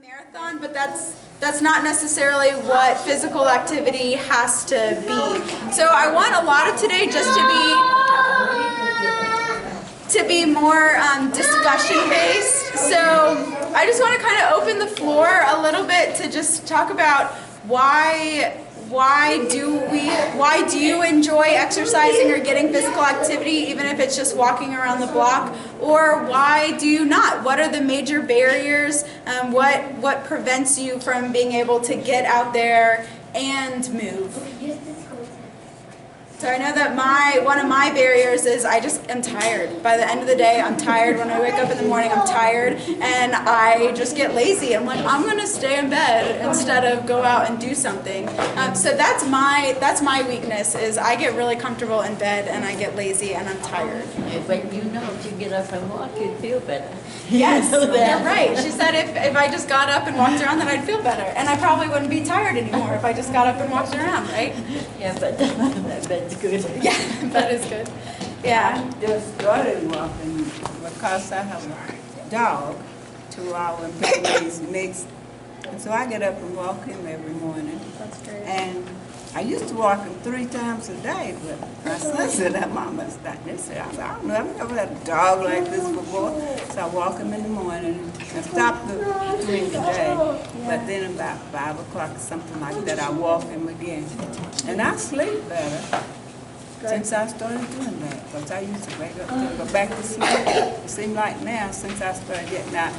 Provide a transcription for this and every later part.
marathon, but that's not necessarily what physical activity has to be. So I want a lot of today just to be more discussion based. So I just want to kind of open the floor a little bit to just talk about why do you enjoy exercising or getting physical activity, even if it's just walking around the block, or why do you not? What are the major barriers? What prevents you from being able to get out there and move? So I know that one of my barriers is I just am tired. By the end of the day, I'm tired. When I wake up in the morning, I'm tired, and I just get lazy. I'm like, I'm gonna stay in bed instead of go out and do something. So that's my weakness, is I get really comfortable in bed and I get lazy and I'm tired. Yeah, but if you get up and walk, you'd feel better. Yes, you're right. She said if I just got up and walked around, then I'd feel better, and I probably wouldn't be tired anymore if I just got up and walked around, right? Yeah, but that's good. Yeah, that is good. Yeah. I just started walking because I have a dog, 2-hour Pekingese mix. And so I get up and walk him every morning. That's great. And I used to walk him 3 times a day, but my son said that mama stopped. They said, I don't know, I've never had a dog like this before. So I walk him in the morning and stop during the day. But then about 5 o'clock or something like that, I walk him again. And I sleep better since I started doing that. Because I used to wake up and go back to sleep. It seems like now, since I started getting out,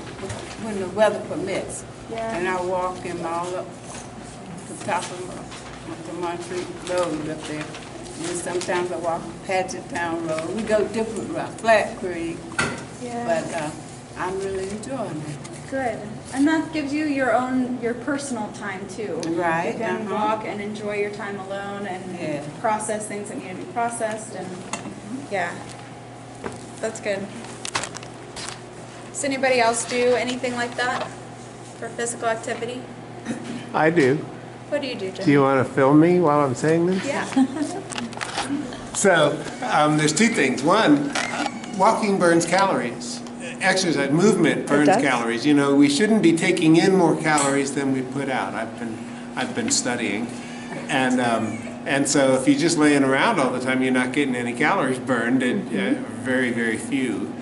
when the weather permits. Yeah. And I walk him all up to the top of the Montreat Road up there. And sometimes I walk Paget Town Road. We go different routes, Flat Creek. Yeah. But I'm really enjoying it. Good. And that gives you your personal time too. Right. You can walk and enjoy your time alone and process things that need to be processed, and yeah. That's good. Does anybody else do anything like that for physical activity? I do. What do you do, Jim? Do you want to film me while I'm saying this? Yeah. So, there's 2 things. One, walking burns calories. Exercise, movement burns calories. You know, we shouldn't be taking in more calories than we put out. I've been studying. And so if you're just laying around all the time, you're not getting any calories burned, very, very few.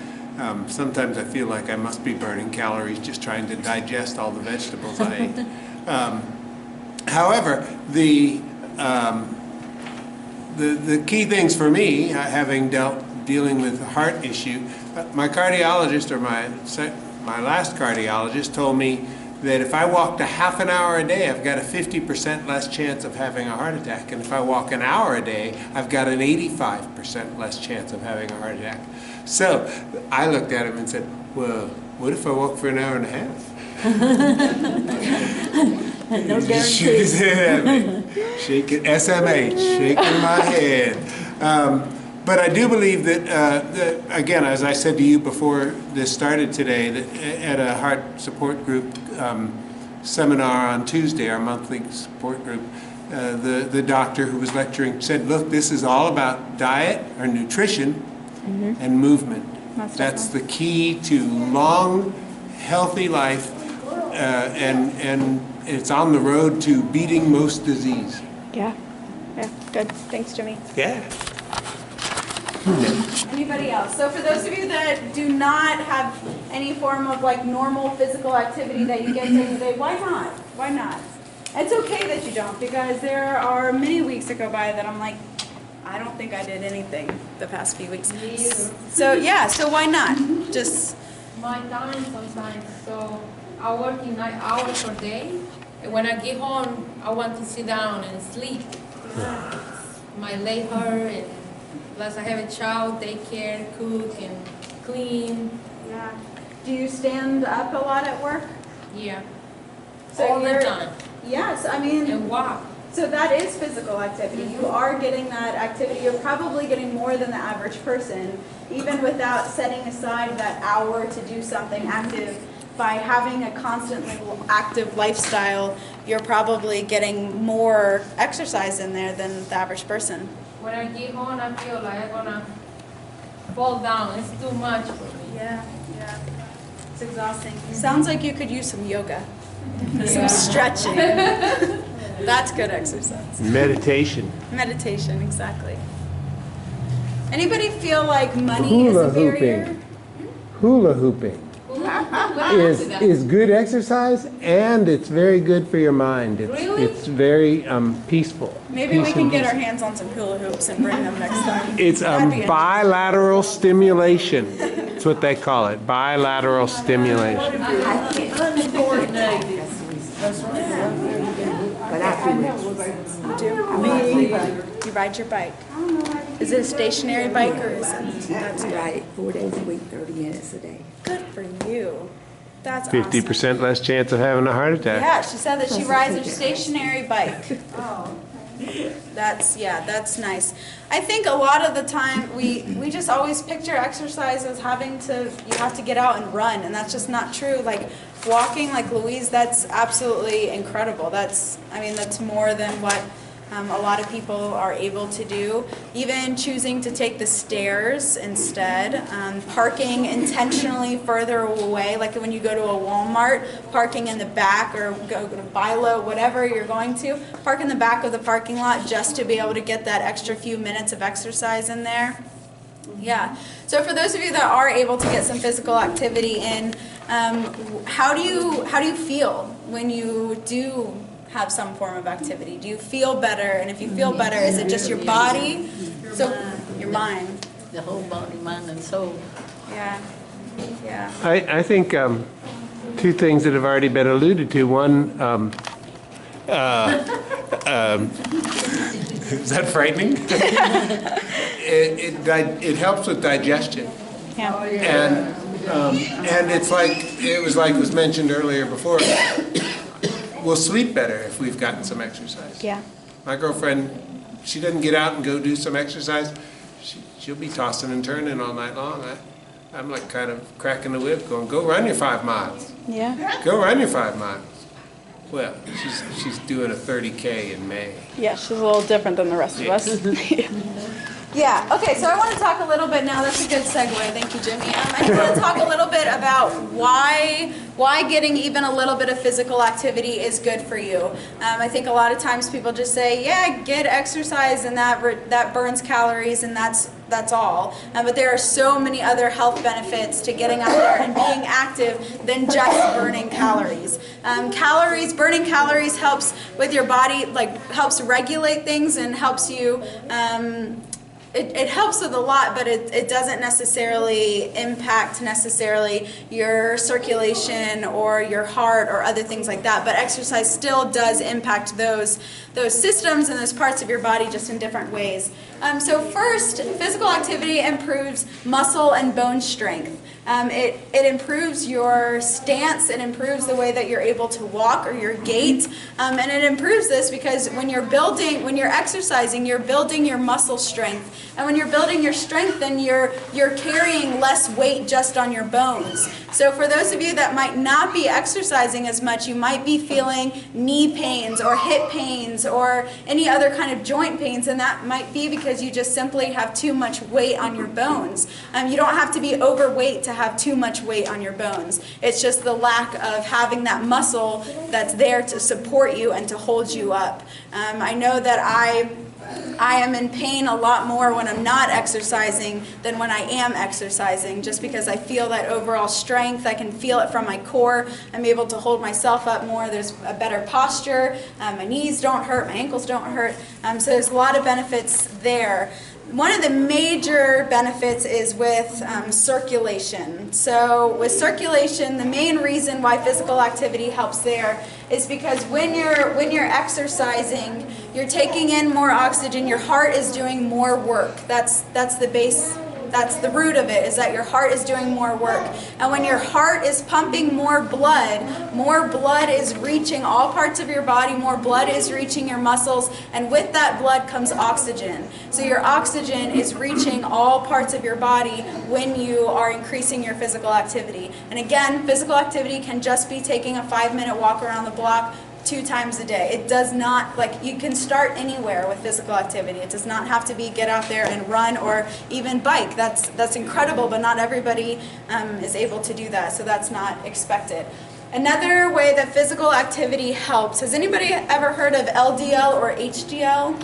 Sometimes I feel like I must be burning calories just trying to digest all the vegetables I ate. However, the key things for me, having dealing with a heart issue, my cardiologist, or my last cardiologist, told me that if I walked a half an hour a day, I've got a 50% less chance of having a heart attack, and if I walk an hour a day, I've got an 85% less chance of having a heart attack. So I looked at him and said, well, what if I walk for an hour and a half? No guarantee. Shaking SMH, shaking my head. But I do believe that, again, as I said to you before this started today, that at a heart support group seminar on Tuesday, our monthly support group, the doctor who was lecturing said, look, this is all about diet or nutrition and movement. That's the key to long, healthy life, and it's on the road to beating most disease. Yeah. Yeah. Good. Thanks, Jimmy. Yeah. Anybody else? So for those of you that do not have any form of like normal physical activity that you get during the day, why not? Why not? It's okay that you don't, because there are many weeks that go by that I'm like, I don't think I did anything the past few weeks. So yeah, so why not? Just my time sometimes. So I work in 9 hours per day. And when I get home, I want to sit down and sleep. My leg hurt, and plus I have a child, take care, cook, and clean. yeah. Do you stand up a lot at work? Yeah, So all the you're- time. Yes, I mean, And walk. so that is physical activity. You are getting that activity. You're probably getting more than the average person, even without setting aside that hour to do something active. By having a constantly active lifestyle, you're probably getting more exercise in there than the average person. When I get home, I feel like I'm gonna fall down. It's too much for me. Yeah, yeah. It's exhausting. Sounds like you could use some yoga, some stretching. That's good exercise. Meditation. Meditation, exactly. Anybody feel like money is a Hula barrier? hooping. Hula hooping is good exercise, and it's very good for your mind. Really? It's very peaceful. Maybe we Peace can and get our peace. hands on some hula hoops and bring them next time. It's That'd be bilateral stimulation. That's what they call it, bilateral stimulation. You ride your bike. Is it a stationary bike or is it? That's right, 4 days a week, 30 minutes a day. Good for you. That's awesome. 50% less chance of having a heart attack. Yeah, she said that she rides a stationary bike. That's nice. I think a lot of the time we just always picture exercise as you have to get out and run, and that's just not true. Like walking, like Louise, that's absolutely incredible. That's more than what a lot of people are able to do. Even choosing to take the stairs instead, parking intentionally further away, like when you go to a Walmart, parking in the back, or go to Bilo, whatever you're going to, park in the back of the parking lot just to be able to get that extra few minutes of exercise in there. Yeah. So for those of you that are able to get some physical activity in, how do you feel when you do have some form of activity? Do you feel better? And if you feel better, is it just your body? Your mind. The whole body, mind, and soul. Yeah. Yeah. I think two things that have already been alluded to. One, Is that frightening? It helps with digestion. Yeah. And it's like, it was mentioned earlier before, we'll sleep better if we've gotten some exercise. Yeah. My girlfriend, she doesn't get out and go do some exercise. She'll be tossing and turning all night long. I'm like kind of cracking the whip going, go run your 5 miles. Yeah. Go run your 5 miles. Well, she's doing a 30K in May. Yeah, she's a little different than the rest of us. Yeah, okay, so I want to talk a little bit now. That's a good segue. Thank you, Jimmy. I want to talk a little bit about why getting even a little bit of physical activity is good for you. I think a lot of times people just say, yeah, get exercise and that burns calories and that's all. But there are so many other health benefits to getting out there and being active than just burning calories. Burning calories helps with your body, like helps regulate things and helps you. It helps with a lot, but it doesn't necessarily impact your circulation or your heart or other things like that. But exercise still does impact those systems and those parts of your body just in different ways. So first, physical activity improves muscle and bone strength. It improves your stance, it improves the way that you're able to walk or your gait, and it improves this because when you're exercising, you're building your muscle strength. And when you're building your strength, then you're carrying less weight just on your bones. So for those of you that might not be exercising as much, you might be feeling knee pains or hip pains or any other kind of joint pains, and that might be because you just simply have too much weight on your bones. You don't have to be overweight to have too much weight on your bones. It's just the lack of having that muscle that's there to support you and to hold you up. I know that I am in pain a lot more when I'm not exercising than when I am exercising, just because I feel that overall strength. I can feel it from my core. I'm able to hold myself up more. There's a better posture. My knees don't hurt. My ankles don't hurt. So there's a lot of benefits there. One of the major benefits is with circulation. So with circulation, the main reason why physical activity helps there is because when you're exercising, you're taking in more oxygen, your heart is doing more work. That's the base. That's the root of it, is that your heart is doing more work. And when your heart is pumping more blood is reaching all parts of your body, more blood is reaching your muscles, and with that blood comes oxygen. So your oxygen is reaching all parts of your body when you are increasing your physical activity. And again, physical activity can just be taking a 5-minute walk around the block, 2 times a day. It does not, like, you can start anywhere with physical activity. It does not have to be get out there and run or even bike. That's incredible, but not everybody is able to do that, so that's not expected. Another way that physical activity helps, has anybody ever heard of LDL or HDL?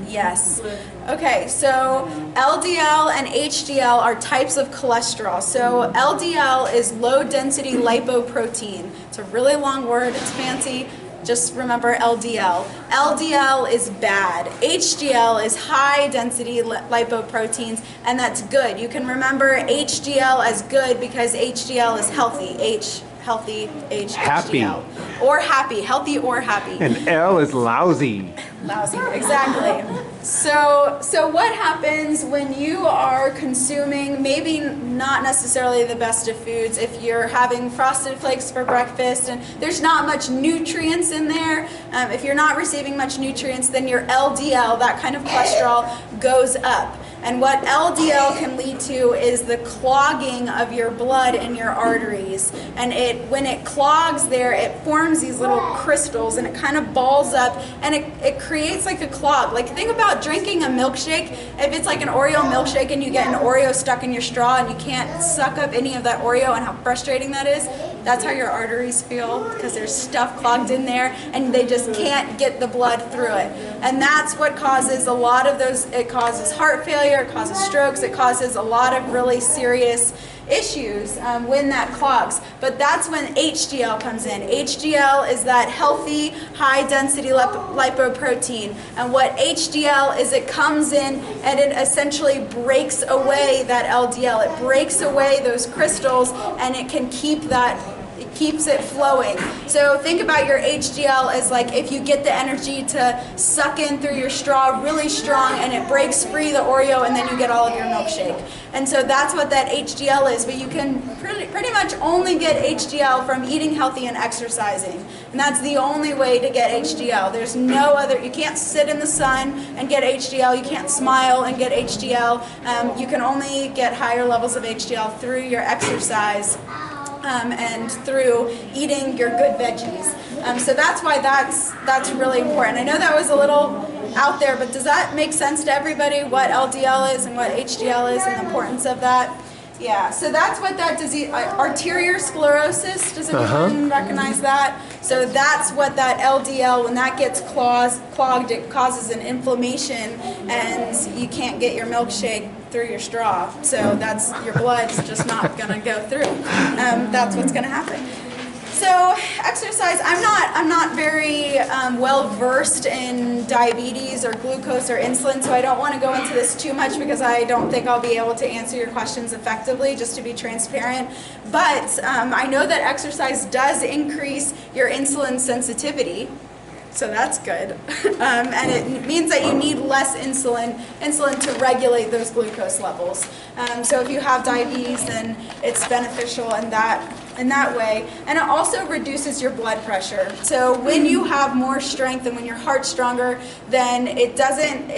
Yes. Okay, so LDL and HDL are types of cholesterol. So LDL is low density lipoprotein. It's a really long word, it's fancy. Just remember LDL. LDL is bad. HDL is high density lipoproteins, and that's good. You can remember HDL as good because HDL is healthy. Healthy, Happy. HDL. Or happy, healthy or happy. And L is lousy. Lousy, exactly. So what happens when you are consuming maybe not necessarily the best of foods, if you're having Frosted Flakes for breakfast and there's not much nutrients in there, if you're not receiving much nutrients, then your LDL, that kind of cholesterol, goes up. And what LDL can lead to is the clogging of your blood in your arteries. And when it clogs there, it forms these little crystals and it kind of balls up and it creates like a clog. Like think about drinking a milkshake. If it's like an Oreo milkshake and you get an Oreo stuck in your straw and you can't suck up any of that Oreo and how frustrating that is, that's how your arteries feel because there's stuff clogged in there and they just can't get the blood through it. And that's what causes a lot of those, it causes heart failure, it causes strokes, it causes a lot of really serious issues when that clogs. But that's when HDL comes in. HDL is that healthy, high density lipoprotein. And what HDL is, it comes in and it essentially breaks away that LDL. It breaks away those crystals and it can keep that, it keeps it flowing. So think about your HDL as like if you get the energy to suck in through your straw really strong and it breaks free the Oreo and then you get all of your milkshake. And so that's what that HDL is, but you can pretty much only get HDL from eating healthy and exercising. And that's the only way to get HDL. There's no other, you can't sit in the sun and get HDL, you can't smile and get HDL. You can only get higher levels of HDL through your exercise. And through eating your good veggies. So that's why that's really important. I know that was a little out there, but does that make sense to everybody, what LDL is and what HDL is and the importance of that? Yeah, so that's what that disease, arterial sclerosis, does anyone recognize that? So that's what that LDL, when that gets clogged, it causes an inflammation and you can't get your milkshake through your straw. So that's, your blood's just not gonna go through. That's what's gonna happen. So exercise, I'm not very well versed in diabetes or glucose or insulin, so I don't want to go into this too much because I don't think I'll be able to answer your questions effectively, just to be transparent. But I know that exercise does increase your insulin sensitivity. So that's good. And it means that you need less insulin to regulate those glucose levels. So if you have diabetes, then it's beneficial in that way. And it also reduces your blood pressure. So when you have more strength and when your heart's stronger, then it doesn't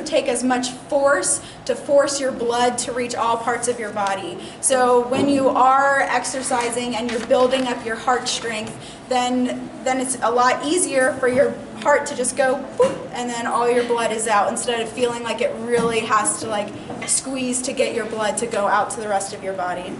take as much force to force your blood to reach all parts of your body. So when you are exercising and you're building up your heart strength, then it's a lot easier for your heart to just go boop, and then all your blood is out instead of feeling like it really has to like squeeze to get your blood to go out to the rest of your body.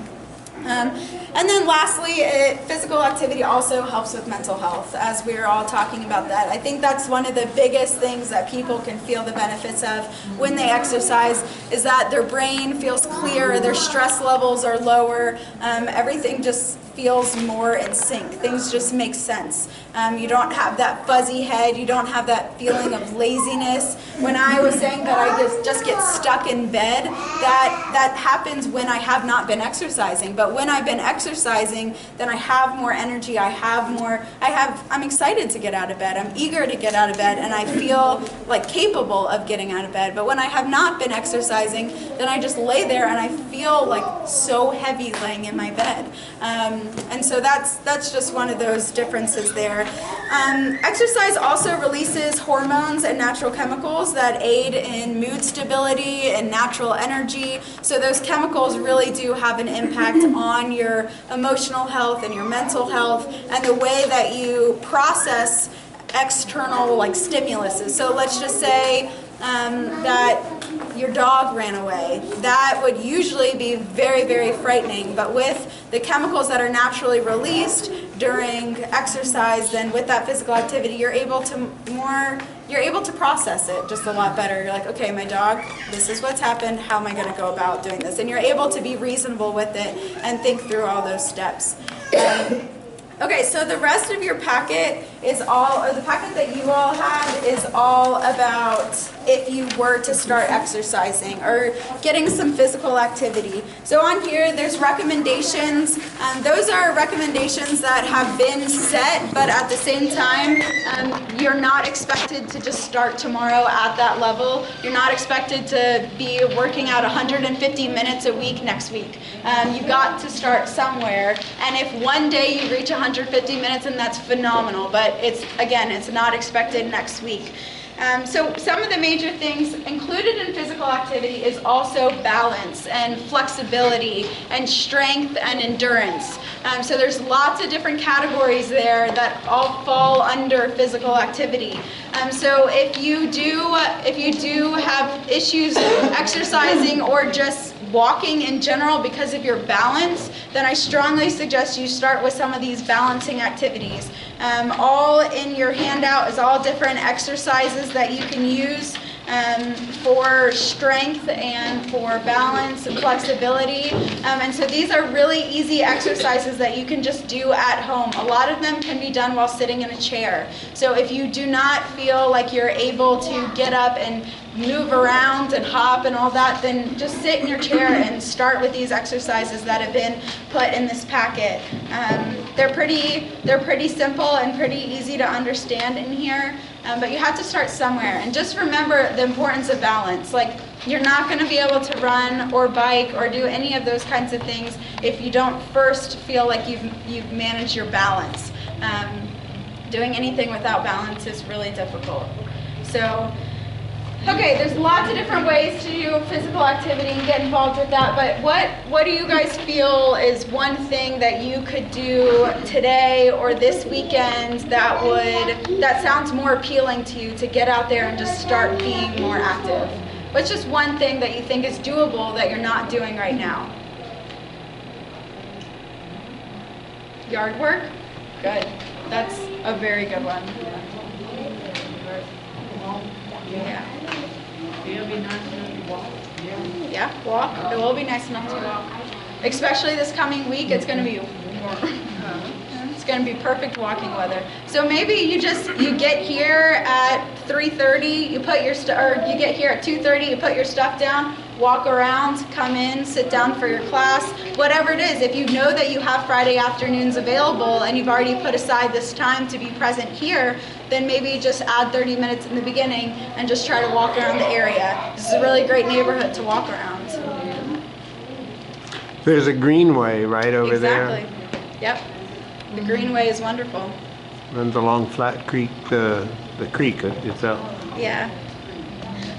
And then lastly, physical activity also helps with mental health, as we were all talking about that. I think that's one of the biggest things that people can feel the benefits of when they exercise, is that their brain feels clear, their stress levels are lower, everything just feels more in sync. Things just make sense. You don't have that fuzzy head, you don't have that feeling of laziness. When I was saying that I just get stuck in bed, that happens when I have not been exercising. But when I've been exercising, then I have more energy, I'm excited to get out of bed, I'm eager to get out of bed, and I feel like capable of getting out of bed. But when I have not been exercising, then I just lay there and I feel like so heavy laying in my bed. And so that's just one of those differences there. Exercise also releases hormones and natural chemicals that aid in mood stability and natural energy. So those chemicals really do have an impact on your emotional health and your mental health and the way that you process external like stimuluses. So let's just say that your dog ran away. That would usually be very, very frightening, but with the chemicals that are naturally released during exercise, then with that physical activity, you're able to process it just a lot better. You're like, okay, my dog, this is what's happened, how am I going to go about doing this? And you're able to be reasonable with it and think through all those steps. Okay, so the rest of your packet is all, or the packet that you all had is all about if you were to start exercising or getting some physical activity. So on here, there's recommendations. Those are recommendations that have been set, but at the same time, you're not expected to just start tomorrow at that level. You're not expected to be working out 150 minutes a week next week. You've got to start somewhere, and if one day you reach 150 minutes, then that's phenomenal, but it's not expected next week. So some of the major things included in physical activity is also balance and flexibility and strength and endurance. So there's lots of different categories there that all fall under physical activity. So if you do have issues exercising or just walking in general because of your balance, then I strongly suggest you start with some of these balancing activities. All in your handout is all different exercises that you can use for strength and for balance and flexibility. And so these are really easy exercises that you can just do at home. A lot of them can be done while sitting in a chair. So if you do not feel like you're able to get up and move around and hop and all that, then just sit in your chair and start with these exercises that have been put in this packet. They're pretty simple and pretty easy to understand in here, but you have to start somewhere. And just remember the importance of balance. Like, you're not going to be able to run or bike or do any of those kinds of things if you don't first feel like you've managed your balance. Doing anything without balance is really difficult. So, okay, there's lots of different ways to do physical activity and get involved with that, but what do you guys feel is one thing that you could do today or this weekend that sounds more appealing to you to get out there and just start being more active? What's just one thing that you think is doable that you're not doing right now? Yard work? Good. That's a very good one. Yeah. It'll be nice enough to walk. Yeah, walk. It will be nice enough to walk. Especially this coming week, it's going to be warm. It's going to be perfect walking weather. So maybe you get here at 3:30, you get here at 2:30, you put your stuff down, walk around, come in, sit down for your class, whatever it is. If you know that you have Friday afternoons available and you've already put aside this time to be present here, then maybe just add 30 minutes in the beginning and just try to walk around the area. This is a really great neighborhood to walk around. There's a greenway right over there. Exactly. Yep. The greenway is wonderful. Runs along Flat Creek, the creek itself. Yeah.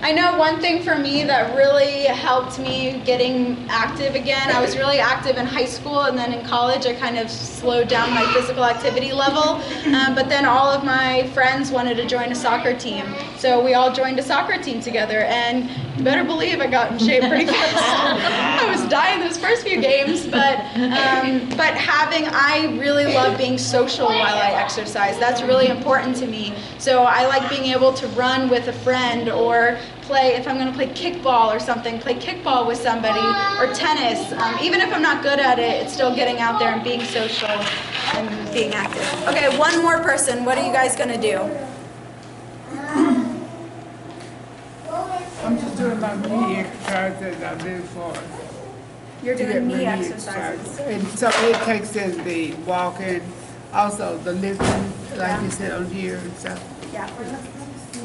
I know one thing for me that really helped me getting active again, I was really active in high school, and then in college I kind of slowed down my physical activity level, but then all of my friends wanted to join a soccer team. So we all joined a soccer team together, and you better believe I got in shape pretty fast. I was dying those first few games, but I really love being social while I exercise. That's really important to me. So I like being able to run with a friend, or play, if I'm going to play kickball or something, play kickball with somebody, or tennis. Even if I'm not good at it, it's still getting out there and being social and being active. Okay, one more person. What are you guys going to do? I'm just doing my knee exercises I do for. You're to get doing my knee exercises. And so it takes in the walking, also the lifting, like you said on here and stuff, Yeah.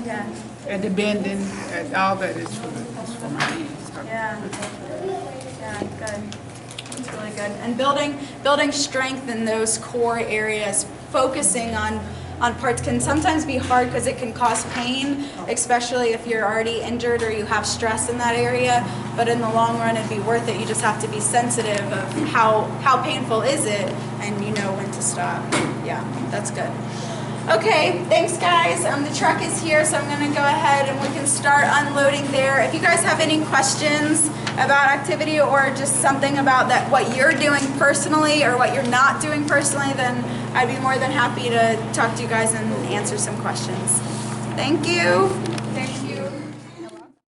Yeah. and the bending, and all that is for my knees. So. Yeah. Yeah, good. really good. And building strength in those core areas, focusing on parts can sometimes be hard because it can cause pain, especially if you're already injured or you have stress in that area. But in the long run, it'd be worth it. You just have to be sensitive of how painful is it, and you know when to stop. Yeah, that's good. Okay, thanks guys. The truck is here, so I'm gonna go ahead and we can start unloading there. If you guys have any questions about activity or just something about that, what you're doing personally or what you're not doing personally, then I'd be more than happy to talk to you guys and answer some questions. Thank you.